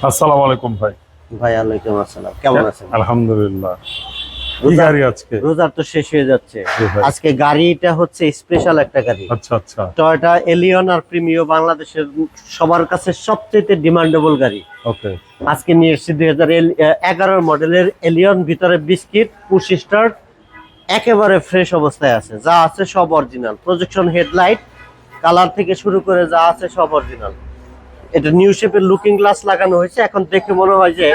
আসসালামু আলাইকুম ভাই। ভাই ওয়ালাইকুম আসসালাম, কেমন আছেন? আলহামদুলিল্লাহ। কি গাড়ি আজকে? রোজার তো শেষ হয়ে যাচ্ছে। জি ভাই। আজকে গাড়িটা হচ্ছে স্পেশাল একটা গাড়ি, আচ্ছা আচ্ছা। টয়োটা এলিয়ন আর প্রিমিও, বাংলাদেশের সবার কাছে সবচেয়ে ডিমান্ডেবল গাড়ি। ওকে। আজকে নিয়ে এসেছি 2011 মডেলের এলিয়ন, ভিতরে বিস্কিট, পুশ স্টার্ট, একেবারে ফ্রেশ অবস্থায় আছে। যা আছে সব অরিজিনাল, প্রজেকশন হেডলাইট, কালার থেকে শুরু করে যা আছে সব অরিজিনাল। এটা নিউ শেপের লুকিং গ্লাস লাগানো হয়েছে, এখন দেখে মনে হয় যে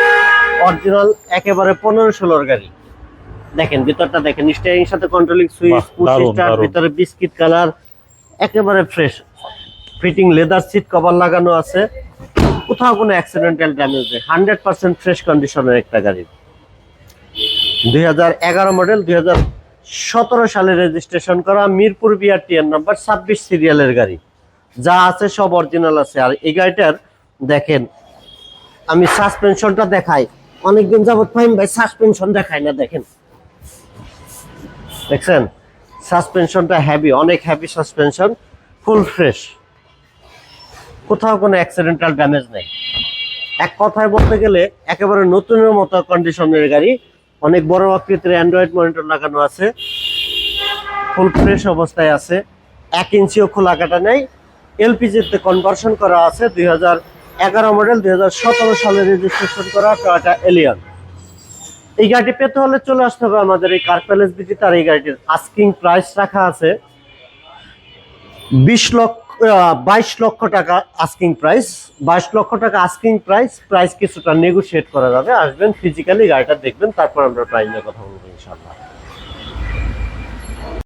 অরিজিনাল একেবারে 15-16 গাড়ি। দেখেন ভিতরটা, দেখেন স্টিয়ারিং সাথে কন্ট্রোলিং সুইচ, পুশ স্টার্ট, ভিতরে বিস্কিট কালার, একেবারে fresh. Fitting leather seat cover লাগানো আছে, কোথাও কোনো অ্যাক্সিডেন্টাল ড্যামেজ নেই। 100% ফ্রেশ কন্ডিশনের একটা গাড়ি। 2011 মডেল, 2017 সালে রেজিস্ট্রেশন করা, মিরপুর বিআরটিএন নাম্বার 26 সিরিয়ালের গাড়ি। যা আছে সব অরিজিনাল আছে। আর এই গাড়িটার দেখেন, আমি সাসপেনশনটা দেখাই, অনেকদিন যাবত ফাহিম ভাই সাসপেনশন দেখাই না। দেখেন, দেখছেন সাসপেনশনটা হেভি, অনেক হেভি সাসপেনশন, ফুল ফ্রেশ, কোথাও কোনো অ্যাক্সিডেন্টাল ড্যামেজ নেই। এক কথায় বলতে গেলে একেবারে নতুনের মতো কন্ডিশনের গাড়ি। অনেক বড় আকৃতির অ্যান্ড্রয়েড মনিটর লাগানো আছে, ফুল ফ্রেশ অবস্থায় আছে, 1 ইঞ্চিও খোলা কাটা নেই। এলপিজিতে কনভার্সন করা আছে। 2011 মডেল, 2017 সালে রেজিস্ট্রেশন করা টয়োটা এলিয়ন। এই গাড়িটি পেতে হলে চলে আসতে হবে আমাদের এই কার প্যালেস বিটিতে। আর এই গাড়িটির আস্কিং প্রাইস রাখা আছে 22 লক্ষ টাকা আস্কিং প্রাইস। 22 লক্ষ টাকা আস্কিং প্রাইস। প্রাইস কিছুটা নেগোশিয়েট করা যাবে। আসবেন, ফিজিক্যালি গাড়িটা দেখবেন, তারপর আমরা প্রাইস নিয়ে কথা বলবো ইনশাআল্লাহ।